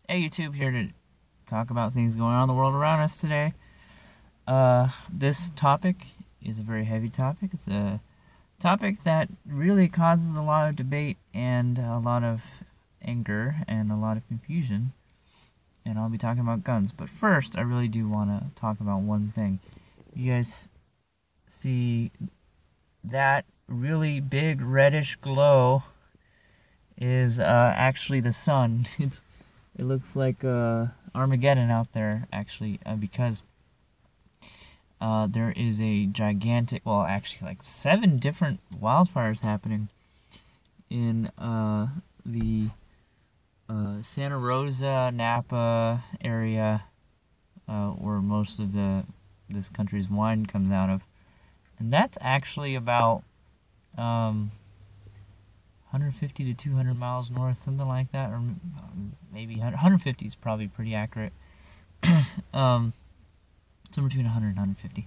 Hey YouTube, here to talk about things going on in the world around us today. This topic is a very heavy topic. It's a topic that really causes a lot of debate and a lot of anger and a lot of confusion. And I'll be talking about guns. But first, I really do want to talk about one thing. You guys see that really big reddish glow is actually the sun. It looks like Armageddon out there, actually, because there is a gigantic, well, actually, like 7 different wildfires happening in the Santa Rosa, Napa area, where most of this country's wine comes out of, and that's actually about 150 to 200 miles north, something like that, or maybe 150 is probably pretty accurate. Somewhere between 100 and 150.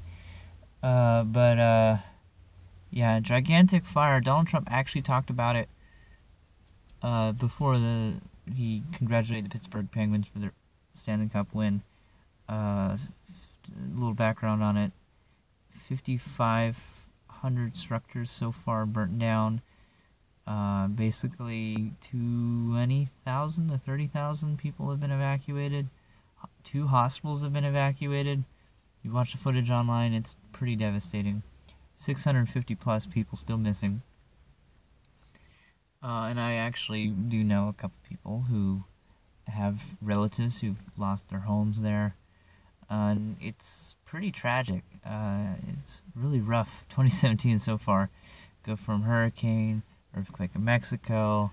Yeah, gigantic fire. Donald Trump actually talked about it before he congratulated the Pittsburgh Penguins for their Stanley Cup win. A little background on it: 5,500 structures so far burnt down. Basically 20,000 to 30,000 people have been evacuated. 2 hospitals have been evacuated. You watch the footage online, it's pretty devastating. 650 plus people still missing. And I actually do know a couple people who have relatives who've lost their homes there. And it's pretty tragic. It's really rough. 2017 so far. Go from hurricane, earthquake in Mexico,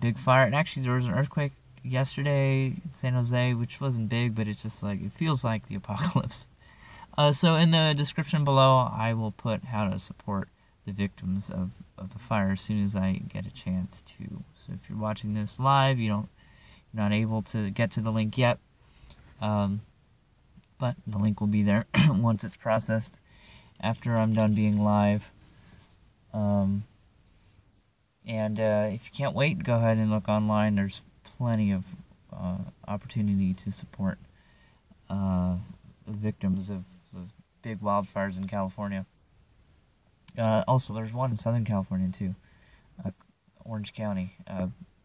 big fire. And actually, there was an earthquake yesterday in San Jose, which wasn't big, but it's just like, it feels like the apocalypse. So in the description below, I will put how to support the victims of the fire as soon as I get a chance to. So if you're watching this live, you're not able to get to the link yet, but the link will be there once it's processed after I'm done being live. And if you can't wait, go ahead and look online. There's plenty of opportunity to support the victims of the big wildfires in California. Also, there's one in Southern California, too. Orange County.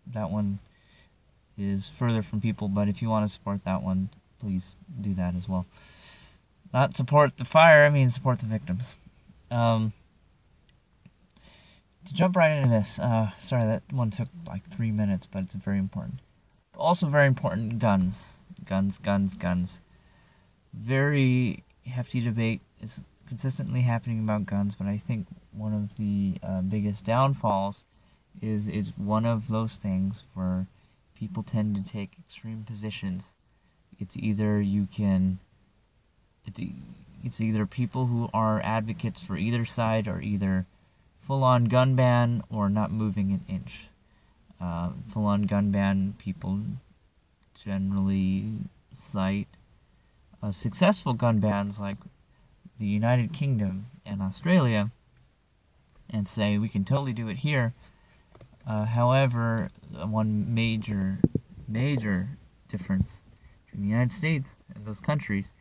That one is further from people, but if you want to support that one, please do that as well. Not support the fire, I mean support the victims. To jump right into this, sorry that one took like 3 minutes, but it's very important. Also very important, guns. Guns. Very hefty debate is consistently happening about guns, but I think one of the biggest downfalls is it's one of those things where people tend to take extreme positions. It's either people who are advocates for either side are either full-on gun ban or not moving an inch. Full-on gun ban people generally cite successful gun bans like the United Kingdom and Australia and say we can totally do it here. However, one major difference between the United States and those countries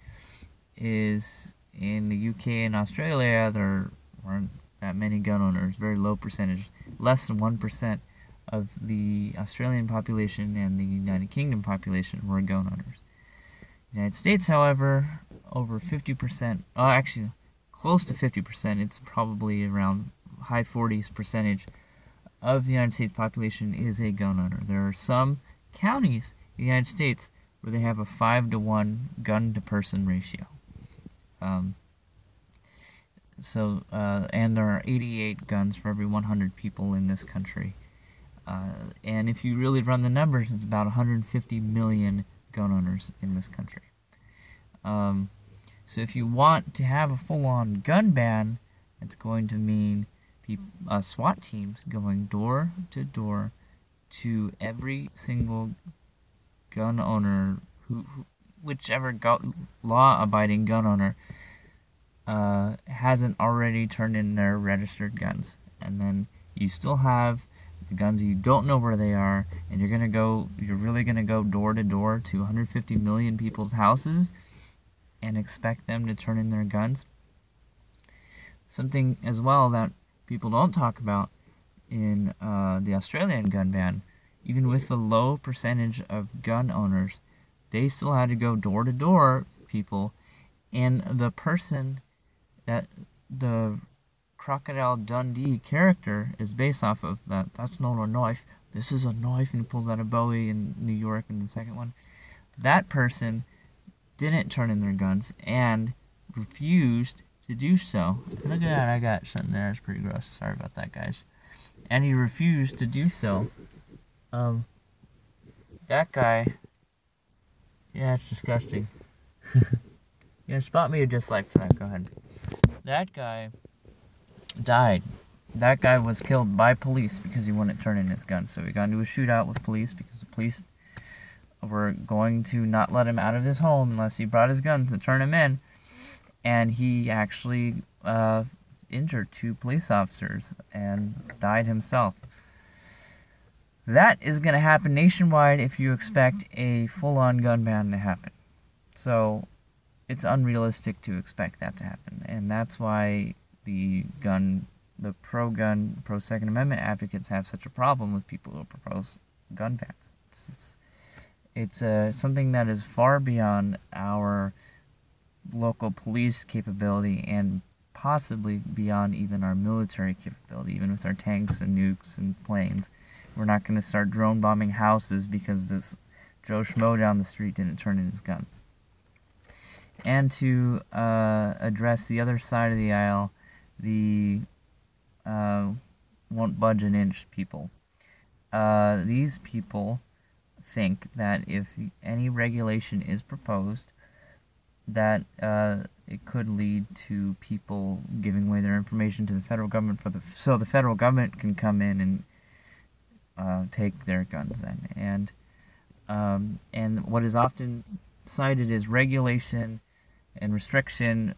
is in the UK and Australia there weren't that many gun owners, very low percentage, less than 1% of the Australian population and the United Kingdom population were gun owners. United States, however, over 50%, actually close to 50%, it's probably around high 40s percentage of the United States population is a gun owner. There are some counties in the United States where they have a 5-to-1 gun-to-person ratio. And there are 88 guns for every 100 people in this country. And if you really run the numbers, it's about 150 million gun owners in this country. So if you want to have a full-on gun ban, it's going to mean SWAT teams going door to door to every single gun owner, whichever law-abiding gun owner hasn't already turned in their registered guns. And then you still have the guns, you don't know where they are, and you're really gonna go door to door to 150 million people's houses and expect them to turn in their guns. Something as well that people don't talk about in the Australian gun ban, even with the low percentage of gun owners, they still had to go door to door, people, and the person that the Crocodile Dundee character is based off of, that's not a knife, this is a knife, and he pulls out a Bowie in New York in the second one. That person didn't turn in their guns and refused to do so. Look at that, I got something there, it's pretty gross, sorry about that, guys. And he refused to do so. That guy, yeah, it's disgusting. Yeah, spot me a dislike for that, go ahead. That guy died. That guy was killed by police because he wouldn't turn in his gun. So he got into a shootout with police because the police were going to not let him out of his home unless he brought his gun to turn him in. And he actually injured 2 police officers and died himself. That is going to happen nationwide if you expect a full-on gun ban to happen. So it's unrealistic to expect that to happen. And that's why the pro-gun, pro-Second Amendment advocates have such a problem with people who propose gun bans. It's something that is far beyond our local police capability and possibly beyond even our military capability, even with our tanks and nukes and planes. We're not going to start drone bombing houses because this Joe Schmo down the street didn't turn in his gun. And to address the other side of the aisle, the won't budge an inch people. These people think that if any regulation is proposed, that it could lead to people giving away their information to the federal government so the federal government can come in and take their guns in. And what is often cited is regulation and restriction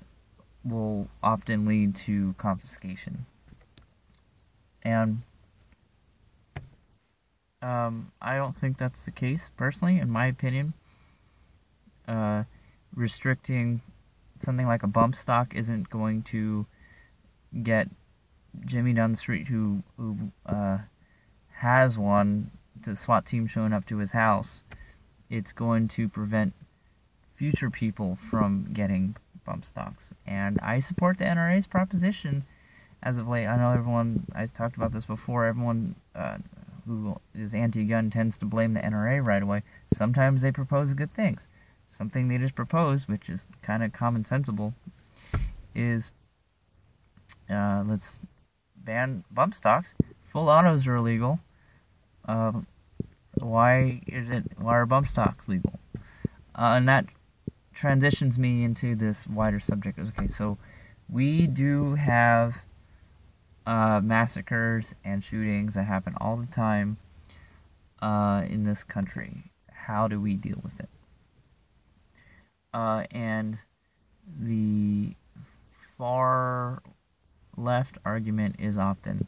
will often lead to confiscation. And I don't think that's the case, personally, in my opinion. Restricting something like a bump stock isn't going to get Jimmy down the street who has one, the SWAT team showing up to his house. It's going to prevent future people from getting bump stocks. And I support the NRA's proposition as of late. I know everyone, I've talked about this before, everyone who is anti-gun tends to blame the NRA right away. Sometimes they propose good things. Something they just proposed, which is kind of commonsensible, is let's ban bump stocks. Full autos are illegal. Why are bump stocks legal? And that transitions me into this wider subject. Okay, so we do have massacres and shootings that happen all the time in this country. How do we deal with it? And the far left argument is often,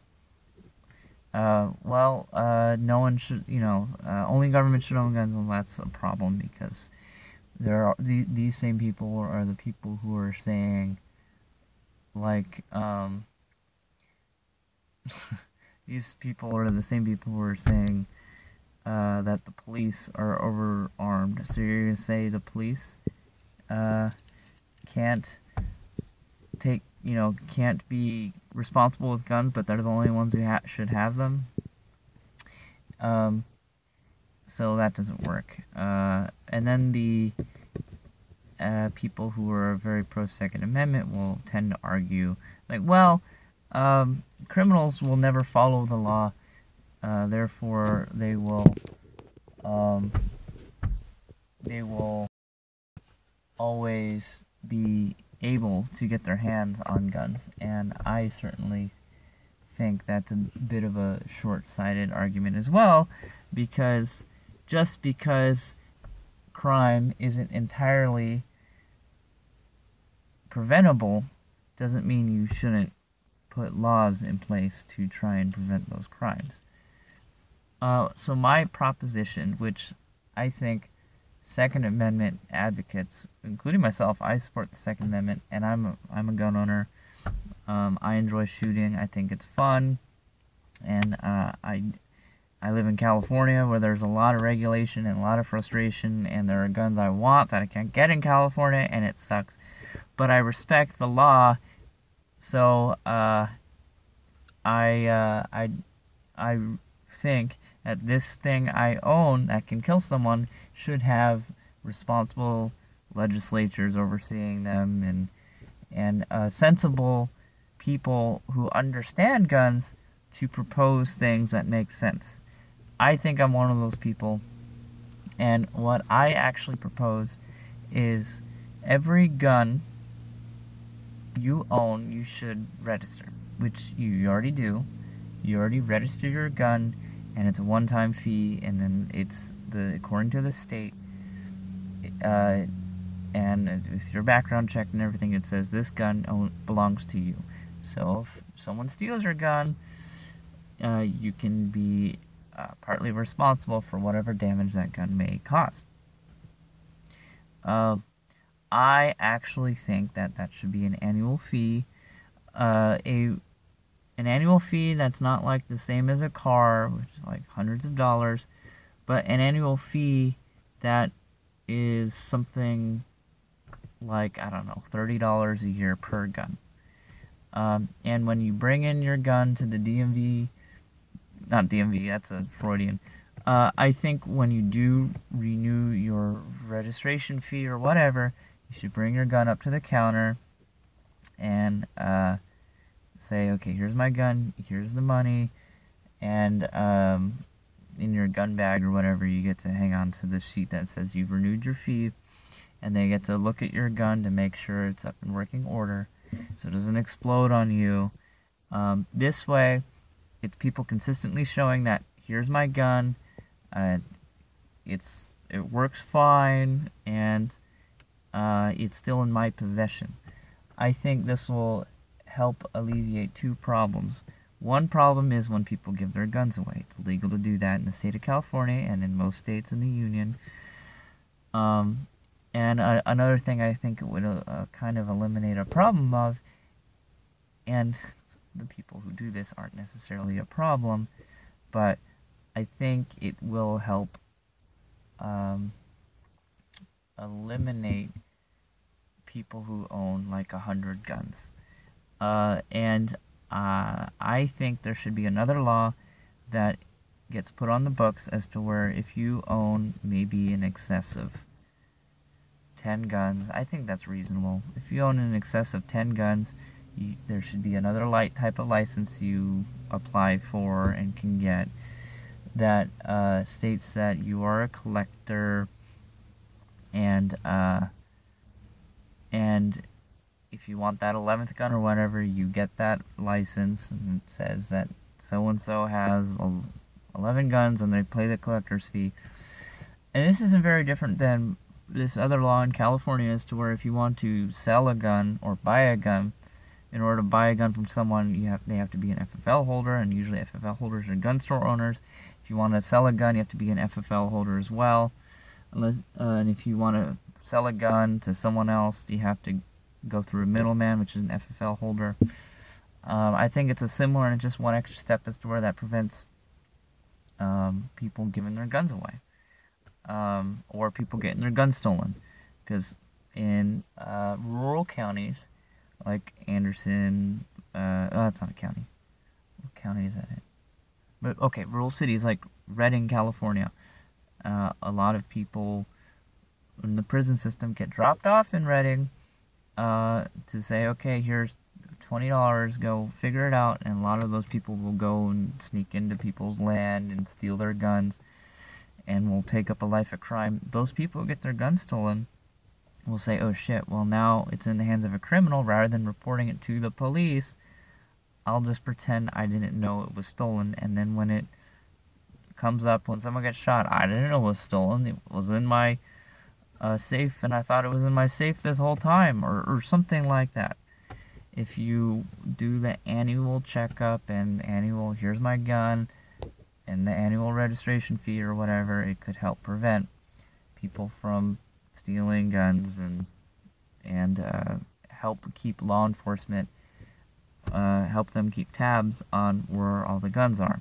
no one should, only government should own guns, and that's a problem because there are these same people are the people who are saying, like, these people are the same people who are saying that the police are overarmed. So you're going to say the police can't be responsible with guns, but they're the only ones who should have them. So that doesn't work. And then the people who are very pro-Second Amendment will tend to argue, like, well, criminals will never follow the law, therefore they will always be able to get their hands on guns. And I certainly think that's a bit of a short-sighted argument as well, because just because crime isn't entirely preventable doesn't mean you shouldn't put laws in place to try and prevent those crimes. So my proposition, which I think Second Amendment advocates, including myself, I support the Second Amendment, and I'm a gun owner. I enjoy shooting. I think it's fun, and I live in California where there's a lot of regulation and a lot of frustration, and there are guns I want that I can't get in California, and it sucks. But I respect the law, so I think that this thing I own that can kill someone should have responsible legislatures overseeing them, and sensible people who understand guns to propose things that make sense. I think I'm one of those people, and what I actually propose is every gun you own, you should register, which you already do. You already register your gun, and it's a one-time fee, and then it's according to the state, and with your background check and everything, it says this gun belongs to you. So if someone steals your gun, you can be partly responsible for whatever damage that gun may cause. I actually think that should be an annual fee. An annual fee that's not like the same as a car, which is like hundreds of dollars, but an annual fee that is something like, I don't know, $30 a year per gun. And when you bring in your gun to the DMV, not DMV, that's a Freudian. I think when you do renew your registration fee or whatever, you should bring your gun up to the counter and say, okay, here's my gun, here's the money, and in your gun bag or whatever, you get to hang on to the sheet that says you've renewed your fee, and they get to look at your gun to make sure it's up in working order so it doesn't explode on you. This way, it's people consistently showing that here's my gun, it works fine, and it's still in my possession. I think this will help alleviate two problems. One problem is when people give their guns away. It's illegal to do that in the state of California and in most states in the union. And another thing I think it would kind of eliminate a problem of, and the people who do this aren't necessarily a problem, but I think it will help eliminate people who own like 100 guns. And I think there should be another law that gets put on the books as to where if you own maybe in excess of 10 guns, I think that's reasonable. If you own in excess of 10 guns, there should be another type of license you apply for and can get that states that you are a collector, and if you want that 11th gun or whatever, you get that license, and it says that so-and-so has 11 guns, and they pay the collector's fee. And this isn't very different than this other law in California as to where if you want to sell a gun or buy a gun, in order to buy a gun from someone, they have to be an FFL holder, and usually FFL holders are gun store owners. If you want to sell a gun, you have to be an FFL holder as well. And if you want to sell a gun to someone else, you have to go through a middleman, which is an FFL holder. I think it's a similar and just one extra step as to where that prevents people giving their guns away, or people getting their guns stolen. Because in rural counties like Anderson, that's not a county. What county is that in? But okay, rural cities like Redding, California. A lot of people in the prison system get dropped off in Redding to say, okay, here's $20, go figure it out, and a lot of those people will go and sneak into people's land and steal their guns and will take up a life of crime. Those people who get their guns stolen will say, oh shit, well now it's in the hands of a criminal. Rather than reporting it to the police, I'll just pretend I didn't know it was stolen, and then when it comes up, when someone gets shot, I didn't know it was stolen, it was in my safe, and I thought it was in my safe this whole time, or something like that. If you do the annual checkup and annual, here's my gun, and the annual registration fee or whatever, it could help prevent people from stealing guns and help keep law enforcement, help them keep tabs on where all the guns are.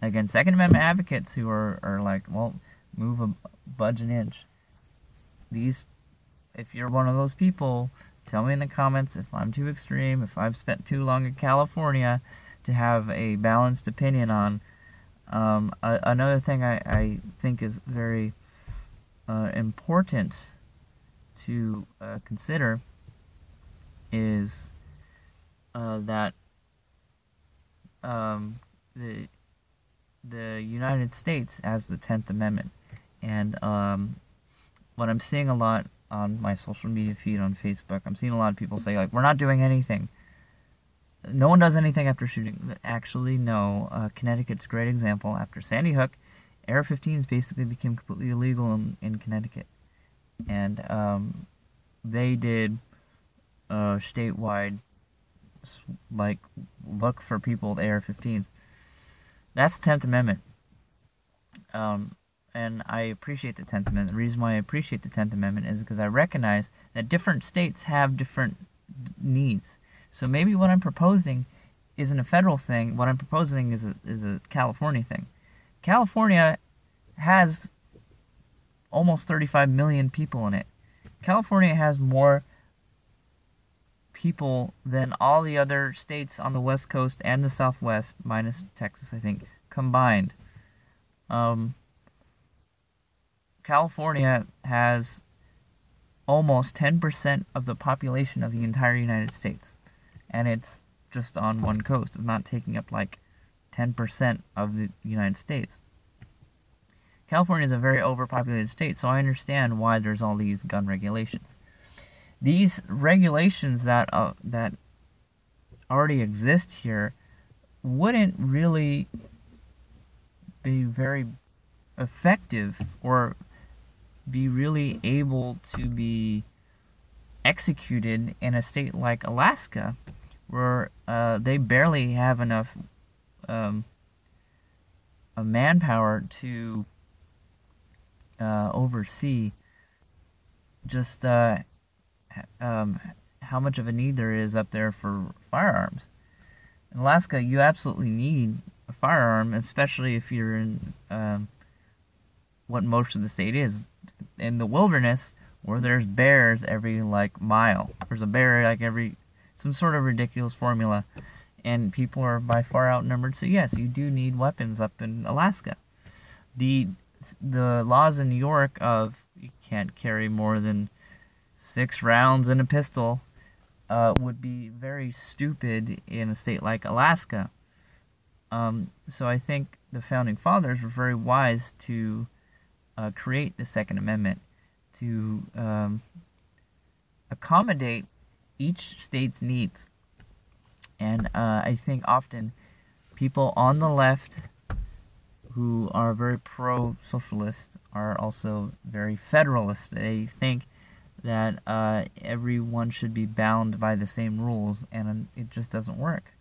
Again, Second Amendment advocates who are like, well, move a budge an inch. If you're one of those people, tell me in the comments if I'm too extreme, if I've spent too long in California to have a balanced opinion on. Another thing I think is very important to consider is that the United States has the 10th Amendment, and what I'm seeing a lot on my social media feed on Facebook, I'm seeing a lot of people say, like, we're not doing anything. No one does anything after shooting. Actually, no. Connecticut's a great example. After Sandy Hook, AR-15s basically became completely illegal in Connecticut. And they did statewide, like, look for people with AR-15s. That's the 10th Amendment. And I appreciate the 10th Amendment. The reason why I appreciate the 10th Amendment is because I recognize that different states have different needs. So maybe what I'm proposing isn't a federal thing. What I'm proposing is a California thing. California has almost 35 million people in it. California has more people than all the other states on the West Coast and the Southwest, minus Texas, I think, combined. California has almost 10% of the population of the entire United States. And it's just on one coast. It's not taking up like 10% of the United States. California is a very overpopulated state, so I understand why there's all these gun regulations. These regulations that already exist here wouldn't really be very effective or be really able to be executed in a state like Alaska, where they barely have enough manpower to oversee just how much of a need there is up there for firearms. In Alaska, you absolutely need a firearm, especially if you're in what most of the state is, in the wilderness, where there's bears every like mile. There's a bear like every some sort of ridiculous formula, and people are by far outnumbered. So yes, you do need weapons up in Alaska. The laws in New York of you can't carry more than 6 rounds in a pistol would be very stupid in a state like Alaska. So I think the Founding Fathers were very wise to create the Second Amendment to accommodate each state's needs. And I think often people on the left who are very pro-socialist are also very federalist. They think that everyone should be bound by the same rules, and it just doesn't work.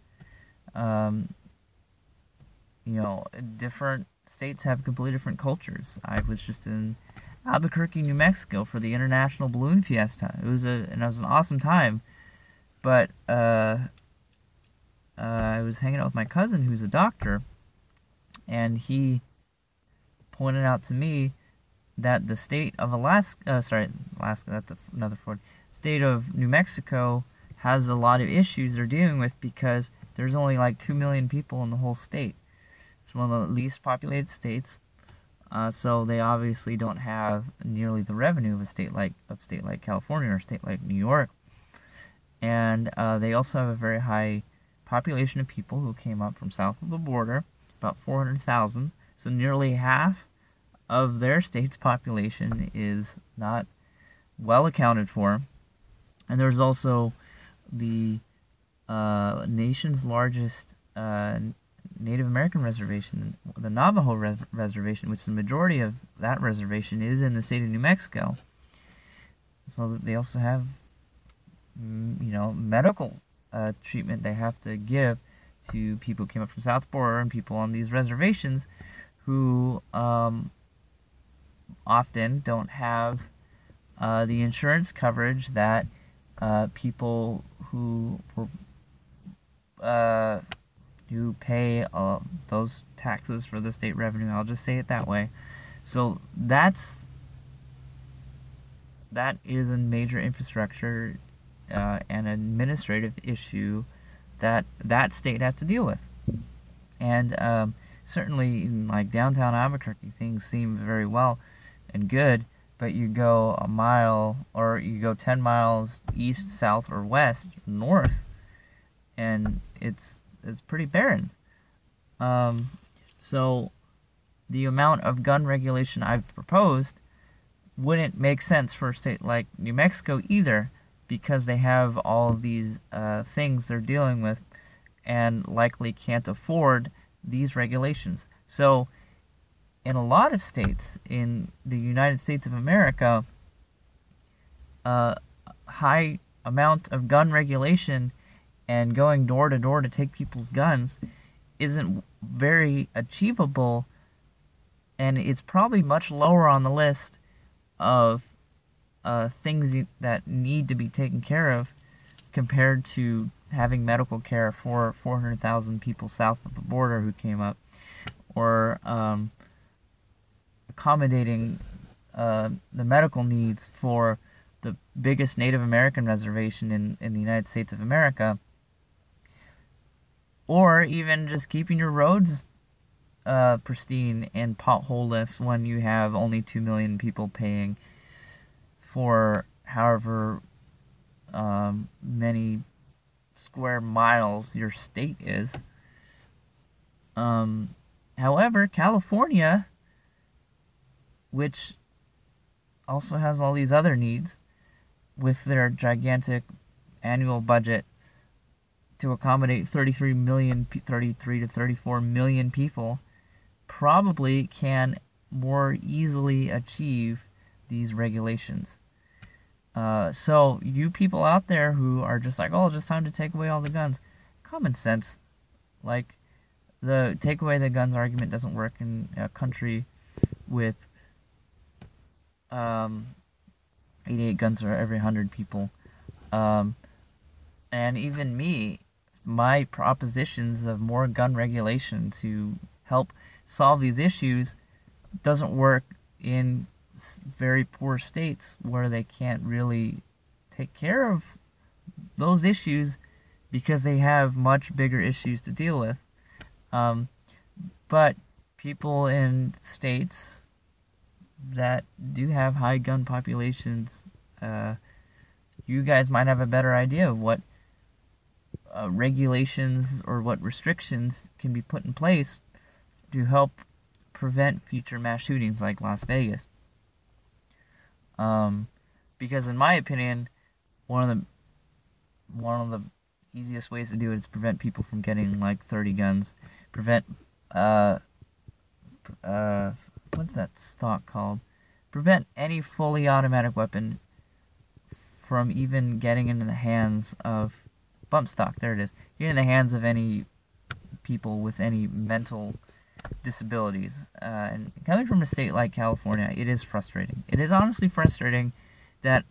Different states have completely different cultures. I was just in Albuquerque, New Mexico for the International Balloon Fiesta. It was an awesome time, but I was hanging out with my cousin who's a doctor, and he pointed out to me that the state of Alaska, that's another Ford, state of New Mexico has a lot of issues they're dealing with because there's only like 2 million people in the whole state. It's one of the least populated states, so they obviously don't have nearly the revenue of a state like California or a state like New York. And they also have a very high population of people who came up from south of the border, about 400,000. So nearly half of their state's population is not well accounted for. And there's also the nation's largest Native American reservation, the Navajo Reservation, which the majority of that reservation is in the state of New Mexico. So they also have, medical treatment they have to give to people who came up from South Border and people on these reservations who often don't have the insurance coverage that people who pay those taxes for the state revenue. I'll just say it that way. So that is a major infrastructure and administrative issue that state has to deal with. And certainly in like downtown Albuquerque, things seem very well and good, but you go a mile or you go 10 miles east, south, or west, north, and it's pretty barren. So the amount of gun regulation I've proposed wouldn't make sense for a state like New Mexico either, because they have all of these things they're dealing with and likely can't afford these regulations. So in a lot of states in the United States of America, high amount of gun regulation and going door to door to take people's guns isn't very achievable, and it's probably much lower on the list of things that need to be taken care of compared to having medical care for 400,000 people south of the border who came up, or accommodating the medical needs for the biggest Native American reservation in the United States of America, or even just keeping your roads pristine and potholeless when you have only 2 million people paying for however many square miles your state is. However, California, which also has all these other needs, with their gigantic annual budget to accommodate 33 to 34 million people, probably can more easily achieve these regulations. So you people out there who are just like, oh, it's just time to take away all the guns, common sense. Like, the take away the guns argument doesn't work in a country with 88 guns for every 100 people. And even me, my propositions of more gun regulation to help solve these issues doesn't work in very poor states where they can't really take care of those issues because they have much bigger issues to deal with. But people in states that do have high gun populations, you guys might have a better idea of what regulations or what restrictions can be put in place to help prevent future mass shootings like Las Vegas. Because in my opinion, one of the easiest ways to do it is prevent people from getting like 30 guns. Prevent what's that stock called? Prevent any fully automatic weapon from even getting into the hands of bump stock. There it is. Getting in the hands of any people with any mental disabilities. And coming from a state like California, it is frustrating. It is honestly frustrating that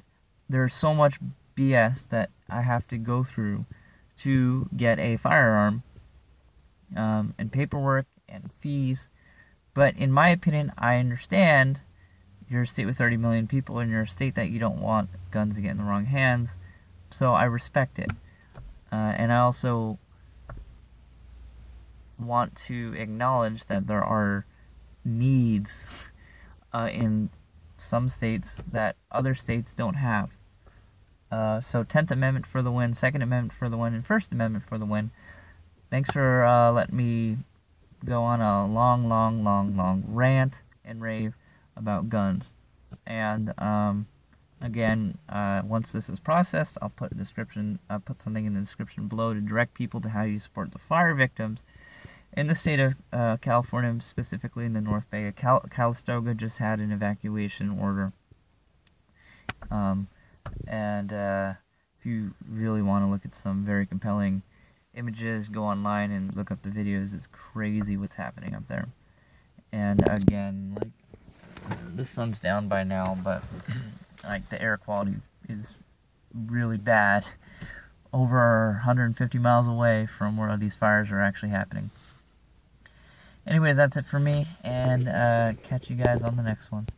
there's so much BS that I have to go through to get a firearm, and paperwork and fees. But in my opinion, I understand you're a state with 30 million people and you're a state that you don't want guns to get in the wrong hands, so I respect it. And I also want to acknowledge that there are needs in some states that other states don't have. So 10th Amendment for the win, 2nd Amendment for the win, and 1st Amendment for the win. Thanks for letting me go on a long rant and rave about guns. And again, once this is processed, I'll put put something in the description below to direct people to how you support the fire victims in the state of California, specifically in the North Bay. Calistoga just had an evacuation order. And if you really want to look at some very compelling images, go online and look up the videos. It's crazy what's happening up there. And again, like, the sun's down by now, but like the air quality is really bad over 150 miles away from where these fires are actually happening. Anyways, that's it for me, and catch you guys on the next one.